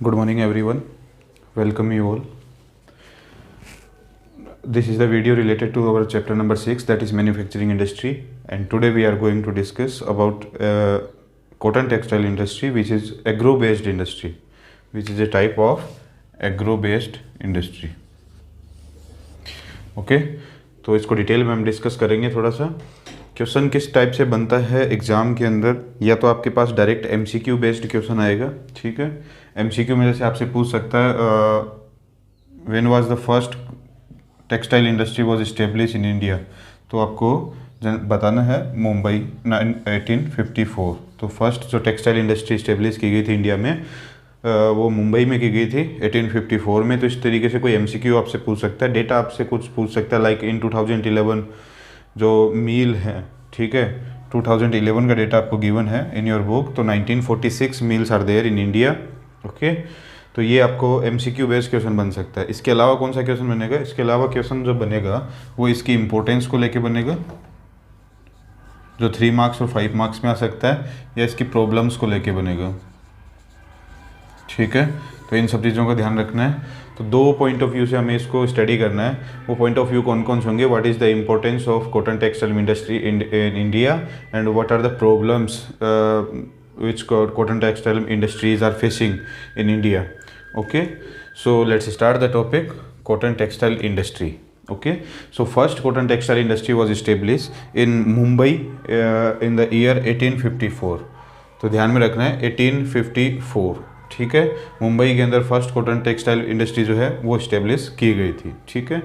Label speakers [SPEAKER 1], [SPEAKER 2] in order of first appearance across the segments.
[SPEAKER 1] Good morning, everyone. Welcome you all. This is the video related to our chapter number 6, that is manufacturing industry. And today we are going to discuss about cotton textile industry, which is agro-based industry, which is a type of agro-based industry. Okay तो इसको detail में हम discuss करेंगे थोड़ा सा। Question किस type से बनता है एग्ज़ाम के अंदर, या तो आपके पास डायरेक्ट एमसीक्यू बेस्ड क्वेश्चन आएगा, ठीक है। एमसीक्यू में जैसे आपसे पूछ सकता है when was the first textile industry was establish in India, तो आपको बताना है मुंबई 1854। तो फर्स्ट जो टेक्सटाइल इंडस्ट्री इस्टेब्लिश की गई थी इंडिया में वो मुंबई में की गई थी 1854 में। तो इस तरीके से कोई एमसीक्यू आपसे पूछ सकता है। डेटा आपसे कुछ पूछ सकता है लाइक इन 2011 जो मील है, ठीक है, 2011 का डेटा आपको गिवन है इन योर बुक। तो 1946 mills are there in India, okay. तो ये आपको एमसीक्यू बेस्ड क्वेश्चन बन सकता है। इसके अलावा कौन सा क्वेश्चन बनेगा? इसके अलावा क्वेश्चन जो बनेगा वो इसकी इंपॉर्टेंस को लेके बनेगा, जो 3 मार्क्स और 5 मार्क्स में आ सकता है, या इसकी प्रॉब्लम्स को लेके बनेगा, ठीक है। तो इन सब चीज़ों का ध्यान रखना है। तो दो पॉइंट ऑफ व्यू से हमें इसको स्टडी करना है। वो पॉइंट ऑफ व्यू कौन कौन से होंगे? What is the importance of cotton textile industry in India, and what are the problems which cotton textile industries are facing in India. Okay, so let's start the topic cotton textile industry. Okay, so first cotton textile industry was established in Mumbai in the year 1854. तो ध्यान में रखना है 1854, ठीक है। मुंबई के अंदर first cotton textile industry जो है वो इस्टेब्लिश की गई थी, ठीक है।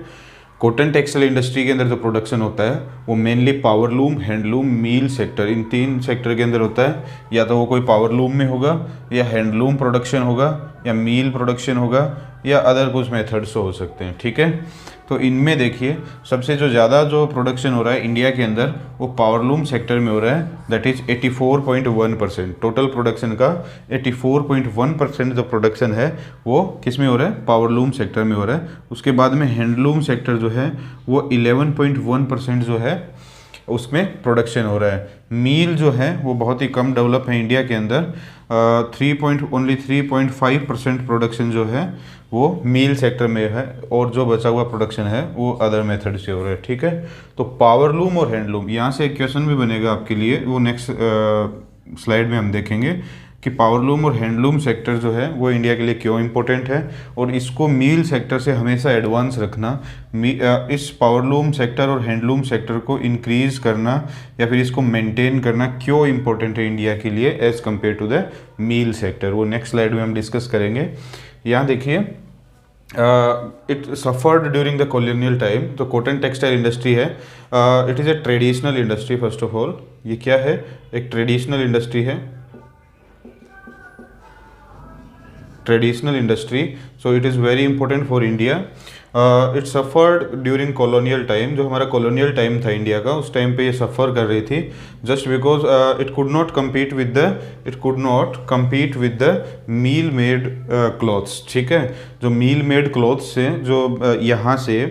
[SPEAKER 1] कॉटन टेक्सटाइल इंडस्ट्री के अंदर जो प्रोडक्शन होता है वो मेनली पावरलूम, हैंडलूम, मील सेक्टर, इन 3 सेक्टर के अंदर होता है। या तो वो कोई पावरलूम में होगा, या हैंडलूम प्रोडक्शन होगा, या मील प्रोडक्शन होगा, या अदर कुछ मेथड्स हो सकते हैं, ठीक है। तो इनमें देखिए सबसे जो ज़्यादा जो प्रोडक्शन हो रहा है इंडिया के अंदर वो पावरलूम सेक्टर में हो रहा है, दैट इज़ 84.1%। टोटल प्रोडक्शन का 84.1% जो प्रोडक्शन है वो किस में हो रहा है? पावरलूम सेक्टर में हो रहा है। उसके बाद में हैंडलूम सेक्टर जो है वो 11.1% जो है उसमें प्रोडक्शन हो रहा है। मील जो है वो बहुत ही कम डेवलप है इंडिया के अंदर, ओनली 3.5% प्रोडक्शन जो है वो मील सेक्टर में है, और जो बचा हुआ प्रोडक्शन है वो अदर मेथड से हो रहा है, ठीक है। तो पावरलूम और हैंडलूम, यहाँ से एक क्वेश्चन भी बनेगा आपके लिए, वो नेक्स्ट स्लाइड में हम देखेंगे कि पावरलूम और हैंडलूम सेक्टर जो है वो इंडिया के लिए क्यों इम्पोर्टेंट है, और इसको मील सेक्टर से हमेशा एडवांस रखना, इस पावरलूम सेक्टर और हैंडलूम सेक्टर को इंक्रीज करना या फिर इसको मेंटेन करना क्यों इम्पोर्टेंट है इंडिया के लिए as compare to the mill sector. वो नेक्स्ट स्लाइड में हम डिस्कस करेंगे। यहाँ देखिए it suffered during the colonial time. तो कॉटन टेक्सटाइल इंडस्ट्री है, it is a traditional industry. First of all ये क्या है? एक ट्रेडिशनल इंडस्ट्री है, traditional industry. So it is very important for India. It suffered during colonial time. जो हमारा colonial time था इंडिया का, उस टाइम पे ये सफ़र कर रही थी, just because it could not compete with the mill made cloths, ठीक है। जो मील मेड क्लॉथ्स से जो यहाँ से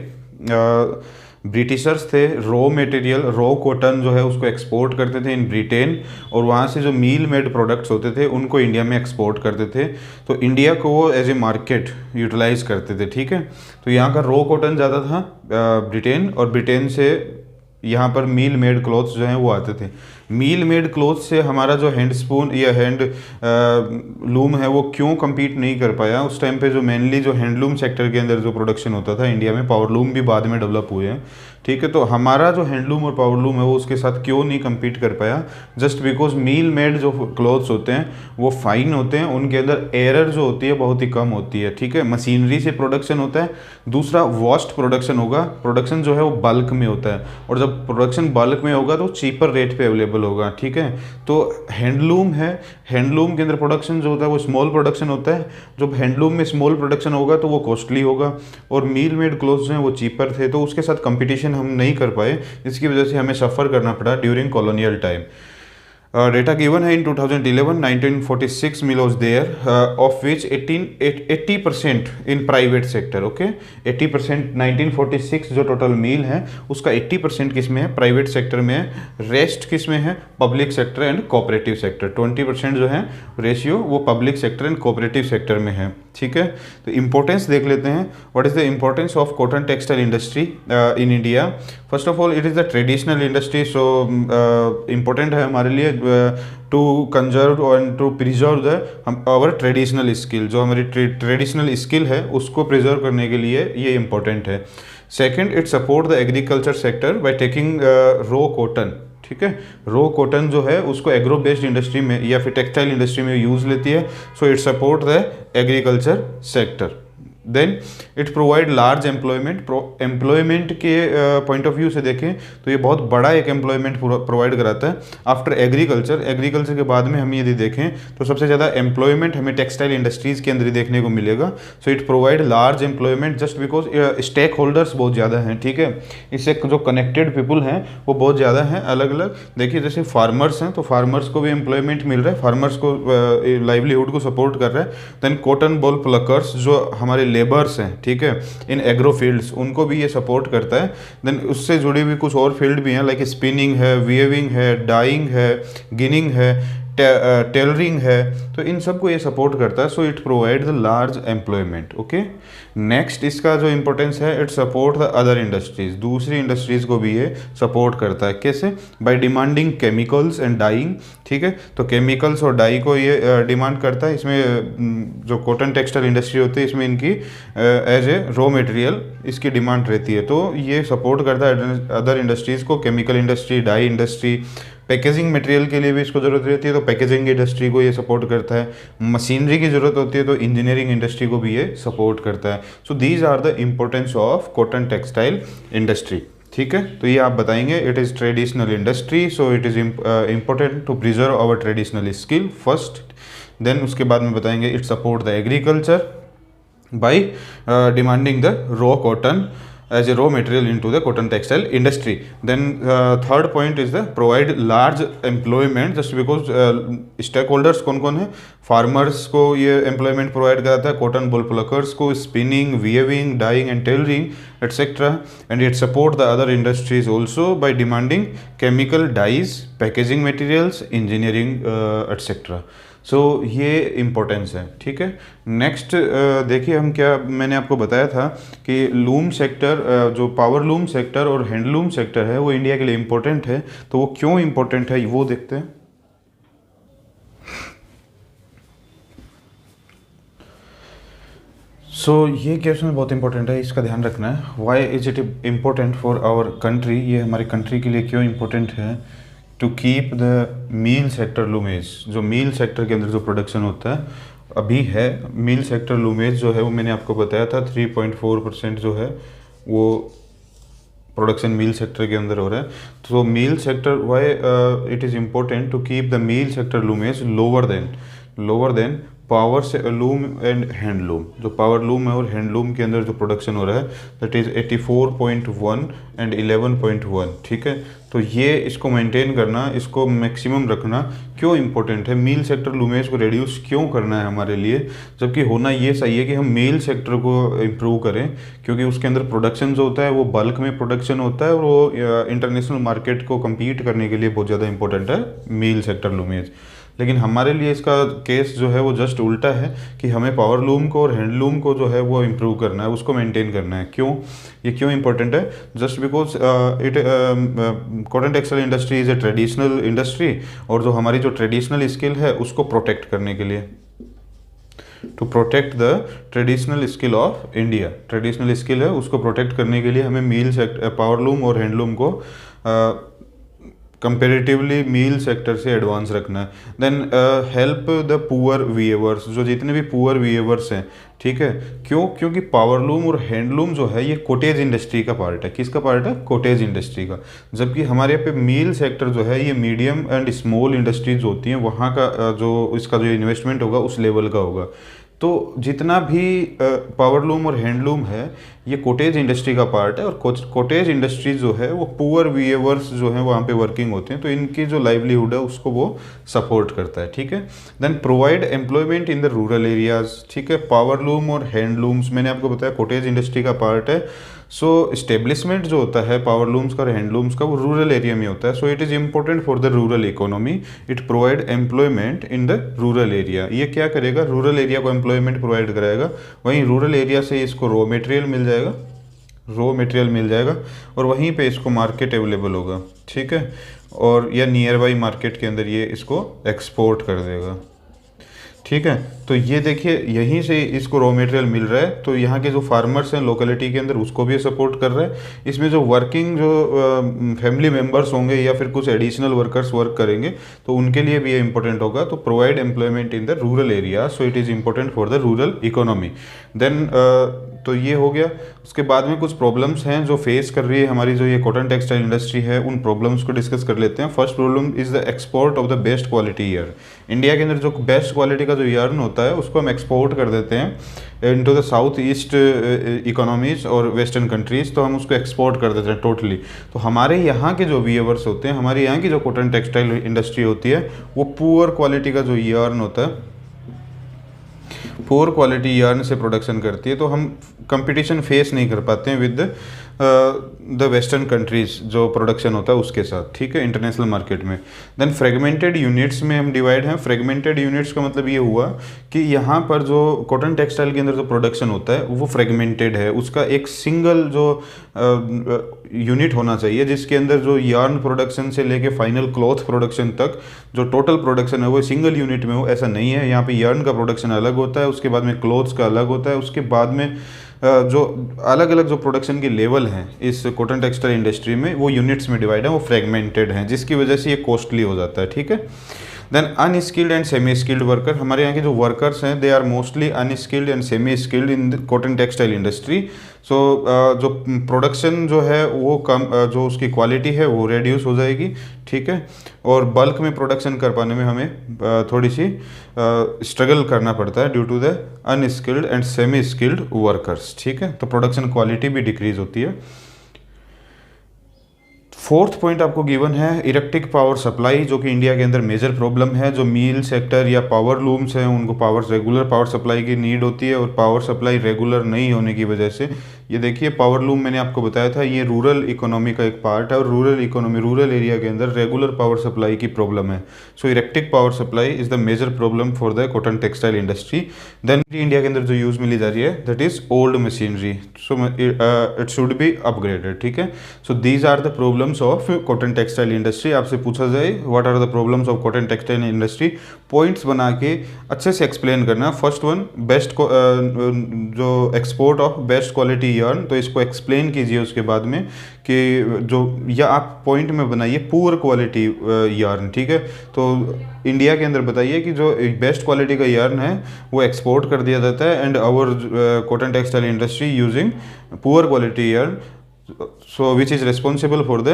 [SPEAKER 1] ब्रिटिशर्स थे रॉ मटेरियल, रॉ कॉटन जो है उसको एक्सपोर्ट करते थे इन ब्रिटेन, और वहाँ से जो मील मेड प्रोडक्ट्स होते थे उनको इंडिया में एक्सपोर्ट करते थे। तो इंडिया को वो एज ए मार्केट यूटिलाइज करते थे, ठीक है। तो यहाँ का रॉ कॉटन ज़्यादा था ब्रिटेन, और ब्रिटेन से यहाँ पर मील मेड क्लॉथ्स जो हैं वो आते थे। मील मेड क्लॉथ से हमारा जो हैंड स्पून या हैंड लूम है वो क्यों compete नहीं कर पाया? उस टाइम पे जो मेनली जो हैंडलूम सेक्टर के अंदर जो प्रोडक्शन होता था इंडिया में, पावरलूम भी बाद में डेवलप हुए हैं, ठीक है। तो हमारा जो हैंडलूम और पावरलूम है वो उसके साथ क्यों नहीं compete कर पाया? जस्ट बिकॉज मील मेड जो क्लॉथ्स होते हैं वो फाइन होते हैं, उनके अंदर एरर जो होती है बहुत ही कम होती है, ठीक है। मशीनरी से प्रोडक्शन होता है। दूसरा वास्ट प्रोडक्शन होगा, प्रोडक्शन जो है वो बल्क में होता है, और जब प्रोडक्शन बल्क में होगा तो चीपर रेट पे अवेलेबल होगा, ठीक है। तो हैंडलूम है, हैंडलूम के अंदर प्रोडक्शन जो होता है वो स्मॉल प्रोडक्शन होता है। जब हैंडलूम में स्मॉल प्रोडक्शन होगा तो वो कॉस्टली होगा, और मील मेड क्लोथ्स जो हैं वो चीपर थे, तो उसके साथ कंपटीशन हम नहीं कर पाए, जिसकी वजह से हमें सफ़र करना पड़ा during colonial time. Data given है in 2011 1946 mill was there, of which 80% in private sector. Okay 80% 1946 जो टोटल मिल है उसका 80% किस में है, प्राइवेट सेक्टर में है, रेस्ट किस में है, public sector and cooperative sector. 20% जो है रेशियो वो public sector and cooperative sector में है। ठीक है, तो इंपॉर्टेंस देख लेते हैं। What is the importance of cotton textile industry in India? First of all it is the traditional industry, so important है हमारे लिए to conserve and to preserve the our traditional skill. जो हमारी ट्रेडिशनल स्किल है उसको preserve करने के लिए ये इंपॉर्टेंट है। Second, it support the agriculture sector by taking raw cotton. ठीक है, रो कॉटन जो है उसको एग्रो बेस्ड इंडस्ट्री में या फिर टेक्सटाइल इंडस्ट्री में यूज लेती है, so it support the agriculture sector. Then it provide large employment के पॉइंट ऑफ व्यू से देखें तो ये बहुत बड़ा एक एम्प्लॉयमेंट प्रोवाइड कराता है। आफ्टर एग्रीकल्चर के बाद में हम यदि देखें तो सबसे ज़्यादा एम्प्लॉयमेंट हमें टेक्सटाइल इंडस्ट्रीज़ के अंदर ही देखने को मिलेगा। So it provide large employment just because stakeholders बहुत ज़्यादा हैं। ठीक है, इससे जो कनेक्टेड पीपल हैं वो बहुत ज़्यादा हैं, अलग अलग। देखिए जैसे फार्मर्स हैं तो फार्मर्स को भी एम्प्लॉयमेंट मिल रहा है, फार्मर्स को लाइवलीहुड को सपोर्ट कर रहा है। देन कॉटन बॉल प्लकर्स जो हमारे लेबर्स हैं, ठीक है, इन एग्रो फील्ड्स, उनको भी ये सपोर्ट करता है। देन उससे जुड़ी हुई कुछ और फील्ड भी हैं, लाइक स्पिनिंग है, वीविंग है, डाइंग है, गिनिंग है, टेलरिंग है, तो इन सबको ये सपोर्ट करता है। So it provide the large employment. Okay, next इसका जो इंपॉर्टेंस है, it support the other industries, दूसरी इंडस्ट्रीज को भी ये सपोर्ट करता है। कैसे? By demanding chemicals and dyeing. ठीक है, तो केमिकल्स और डाई को ये डिमांड करता है। इसमें जो कॉटन टेक्सटाइल इंडस्ट्री होती है इसमें इनकी एज ए रॉ मटेरियल इसकी डिमांड रहती है, तो ये सपोर्ट करता है अदर इंडस्ट्रीज़ को, chemical industry, dye industry. Packaging material के लिए भी इसको ज़रूरत रहती है तो पैकेजिंग इंडस्ट्री को ये सपोर्ट करता है। मशीनरी की ज़रूरत होती है तो इंजीनियरिंग इंडस्ट्री को भी ये सपोर्ट करता है। So these are the importance of cotton textile industry. ठीक है, तो ये आप बताएंगे it is traditional industry, so it is important to preserve our traditional skill first. Then उसके बाद में बताएंगे it support the agriculture by demanding the raw cotton as a raw material into the cotton textile industry. Then third point is the provide large employment just because stakeholders कौन कौन है? Farmers को ये employment provide कराता है, cotton ball pluckers को, spinning, weaving, dyeing and tailoring etcetera. And it support the other industries also by demanding chemical dyes, packaging materials, engineering etcetera. So ये importance है। ठीक है, नेक्स्ट देखिए हम क्या मैंने आपको बताया था कि लूम सेक्टर, जो पावर लूम सेक्टर और हैंडलूम सेक्टर है वो इंडिया के लिए इम्पोर्टेंट है। तो वो क्यों इम्पोर्टेंट है वो देखते हैं। सो ये क्वेश्चन बहुत इंपॉर्टेंट है, इसका ध्यान रखना है। Why is it important for our country? ये हमारी कंट्री के लिए क्यों इम्पोर्टेंट है? To keep the mill sector loomage, जो मील सेक्टर के अंदर जो प्रोडक्शन होता है अभी है, मील सेक्टर लूमेज जो है वो मैंने आपको बताया था 3.4% जो है वो प्रोडक्शन मील सेक्टर के अंदर हो रहा है। तो mill sector why it is important to keep the mill sector loomage lower than power से लूम एंड हैंडलूम। जो पावर लूम है और हैंडलूम के अंदर जो प्रोडक्शन हो रहा है दैट इज़ 84.1 एंड 11.1। ठीक है, तो ये इसको मेंटेन करना, इसको मैक्सिमम रखना क्यों इम्पोर्टेंट है? मील सेक्टर लूमेज को रिड्यूस क्यों करना है हमारे लिए, जबकि होना ये सही है कि हम मील सेक्टर को इम्प्रूव करें, क्योंकि उसके अंदर प्रोडक्शन जो होता है वो बल्क में प्रोडक्शन होता है और वो इंटरनेशनल मार्केट को कम्पीट करने के लिए बहुत ज़्यादा इंपॉर्टेंट है मील सेक्टर लूमेज। लेकिन हमारे लिए इसका केस जो है वो जस्ट उल्टा है कि हमें पावर लूम को और हैंडलूम को जो है वो इम्प्रूव करना है, उसको मेंटेन करना है। क्यों? ये क्यों इंपॉर्टेंट है? Just because it cotton textile industry is a traditional industry, और जो हमारी जो ट्रेडिशनल स्किल है उसको प्रोटेक्ट करने के लिए, to protect the traditional skill of India, traditional skill है उसको प्रोटेक्ट करने के लिए हमें मील सेक्टर, पावर लूम और हैंडलूम को कंपेरेटिवली मील सेक्टर से एडवांस रखना है। Then help the poor weavers, जो जितने भी पुअर वीवर्स हैं, ठीक है, क्यों? क्योंकि पावरलूम और हैंडलूम जो है ये कॉटेज इंडस्ट्री का पार्ट है। किसका पार्ट है? कॉटेज इंडस्ट्री का। जबकि हमारे यहाँ पे मील सेक्टर जो है ये मीडियम एंड स्मॉल इंडस्ट्रीज होती हैं, वहाँ का जो इसका जो इन्वेस्टमेंट होगा उस लेवल का होगा। तो जितना भी पावरलूम और हैंडलूम है ये कॉटेज इंडस्ट्री का पार्ट है, और कॉटेज इंडस्ट्री जो है वो पुअर वीवर्स जो है वहाँ पे वर्किंग होते हैं, तो इनकी जो लाइवलीहुड है उसको वो सपोर्ट करता है, ठीक है। Then provide employment in the rural areas, ठीक है। पावरलूम और हैंडलूम्स मैंने आपको बताया कॉटेज इंडस्ट्री का पार्ट है। सो इस्टेब्लिशमेंट जो होता है पावरलूम्स का और हैंडलूम्स का वो रूरल एरिया में होता है। So it is important for the rural economy, it provide employment in the rural area. ये क्या करेगा, रूरल एरिया को एम्प्लॉयमेंट प्रोवाइड कराएगा। वहीं रूरल एरिया से इसको रॉ मटेरियल मिल जाएगा, और वहीं पे इसको मार्केट अवेलेबल होगा, ठीक है। और या नियर बाई मार्केट के अंदर ये इसको एक्सपोर्ट कर देगा, ठीक है। तो ये देखिए यहीं से इसको रॉ मटेरियल मिल रहा है, तो यहाँ के जो फार्मर्स हैं लोकेलिटी के अंदर उसको भी सपोर्ट कर रहा है। इसमें जो वर्किंग जो फैमिली मेंबर्स होंगे या फिर कुछ एडिशनल वर्कर्स वर्क करेंगे तो उनके लिए भी ये इंपॉर्टेंट होगा। तो provide employment in the rural area, so it is important for the rural economy. Then तो ये हो गया। उसके बाद में कुछ प्रॉब्लम्स हैं जो फेस कर रही है हमारी जो ये कॉटन टेक्सटाइल इंडस्ट्री है, उन प्रॉब्लम्स को डिस्कस कर लेते हैं। First problem is the export of the best quality yarn. India के अंदर जो बेस्ट क्वालिटी का जो यार्न होता है उसको हम एक्सपोर्ट कर देते हैं into the south east economies और वेस्टर्न कंट्रीज़, तो हम उसको एक्सपोर्ट कर देते हैं टोटली। तो हमारे यहाँ के जो वीवर्स होते हैं, हमारे यहाँ की जो कॉटन टेक्सटाइल इंडस्ट्री होती है, वो पुअर क्वालिटी का जो यार्न होता है, पुअर क्वालिटी यार्न से प्रोडक्शन करती है। तो हम कंपटीशन फेस नहीं कर पाते हैं विद द वेस्टर्न कंट्रीज़ जो प्रोडक्शन होता है उसके साथ, ठीक है, इंटरनेशनल मार्केट में। देन फ्रेगमेंटेड यूनिट्स में हम डिवाइड हैं। फ्रेगमेंटेड यूनिट्स का मतलब ये हुआ कि यहाँ पर जो कॉटन टेक्सटाइल के अंदर जो प्रोडक्शन होता है वो फ्रेगमेंटेड है, उसका एक सिंगल जो यूनिट होना चाहिए जिसके अंदर जो यार्न प्रोडक्शन से लेके फाइनल क्लॉथ प्रोडक्शन तक जो टोटल प्रोडक्शन है वो सिंगल यूनिट में हो, ऐसा नहीं है। यहाँ पे यार्न का प्रोडक्शन अलग होता है, उसके बाद में क्लॉथ्स का अलग होता है, उसके बाद में जो अलग अलग जो प्रोडक्शन के लेवल हैं इस कॉटन टेक्सटाइल इंडस्ट्री में वो यूनिट्स में डिवाइड है, वो फ्रेगमेंटेड हैं, जिसकी वजह से ये कॉस्टली हो जाता है, ठीक है। Then unskilled and semi skilled worker, हमारे यहाँ के जो वर्कर्स हैं they are mostly unskilled and semi skilled in cotton textile industry. So जो प्रोडक्शन जो है वो कम, जो उसकी क्वालिटी है वो रिड्यूस हो जाएगी, ठीक है। और बल्क में प्रोडक्शन कर पाने में हमें थोड़ी सी स्ट्रगल करना पड़ता है due to the unskilled and semi skilled workers, ठीक है। तो प्रोडक्शन क्वालिटी भी डिक्रीज होती है। फोर्थ पॉइंट आपको गिवन है इलेक्ट्रिक पावर सप्लाई, जो कि इंडिया के अंदर मेजर प्रॉब्लम है। जो मील सेक्टर या पावर लूम्स हैं उनको रेगुलर पावर सप्लाई की नीड होती है, और पावर सप्लाई रेगुलर नहीं होने की वजह से ये देखिए पावर लूम मैंने आपको बताया था ये रूरल इकोनॉमी का एक पार्ट है, और रूरल एरिया के अंदर रेगुलर पावर सप्लाई की प्रॉब्लम है। So electric power supply is the major problem for the cotton textile industry. Then India के अंदर जो यूज मिली जा रही है that is old machinery, so it should be upgraded, ठीक है। So these are the problems of cotton textile industry. आपसे पूछा जाए what are the problems of cotton textile industry, points बना के अच्छे से एक्सप्लेन करना। फर्स्ट वन बेस्ट जो export of best quality yarn, तो इसको एक्सप्लेन कीजिए उसके बाद में कि जो, या आप पॉइंट में बनाइए पुअर क्वालिटी यार्न, ठीक है। तो इंडिया के अंदर बताइए कि जो बेस्ट क्वालिटी का यार्न है वो एक्सपोर्ट कर दिया जाता है, and our cotton textile industry using poor quality yarn, so which is responsible for the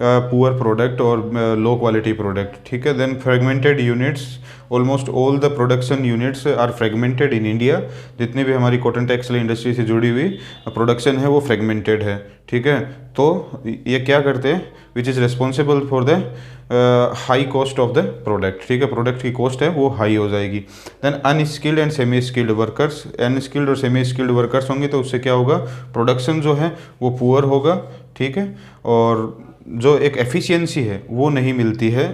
[SPEAKER 1] poor product और लो क्वालिटी प्रोडक्ट, ठीक है। Then fragmented units, almost all the production units are fragmented in India. जितनी भी हमारी cotton textile industry से जुड़ी हुई production है वो फ्रेगमेंटेड है, ठीक है। तो ये क्या करते हैं, विच is responsible for the high cost of the product, ठीक है। प्रोडक्ट की कॉस्ट है वो हाई हो जाएगी। Then unskilled and semi skilled workers, unskilled और सेमी स्किल्ड वर्कर्स होंगे तो उससे क्या होगा, प्रोडक्शन जो है वो पुअर होगा, ठीक है। और जो एक एफिशिएंसी है वो नहीं मिलती है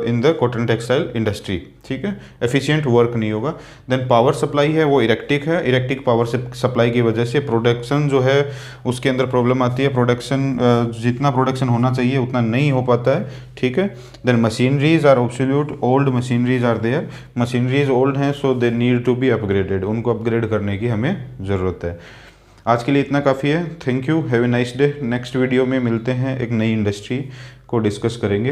[SPEAKER 1] in the cotton textile industry, ठीक है। एफिशिएंट वर्क नहीं होगा। देन पावर सप्लाई है वो इलेक्ट्रिक है, इलेक्ट्रिक पावर सप्लाई की वजह से प्रोडक्शन जो है उसके अंदर प्रॉब्लम आती है। प्रोडक्शन जितना प्रोडक्शन होना चाहिए उतना नहीं हो पाता है, ठीक है। Then machineries are obsolete old machineries are there, machineries old हैं so they need to be upgraded, उनको अपग्रेड करने की हमें ज़रूरत है। आज के लिए इतना काफ़ी है। Thank you, have a nice day. Next video में मिलते हैं, एक नई इंडस्ट्री को डिस्कस करेंगे।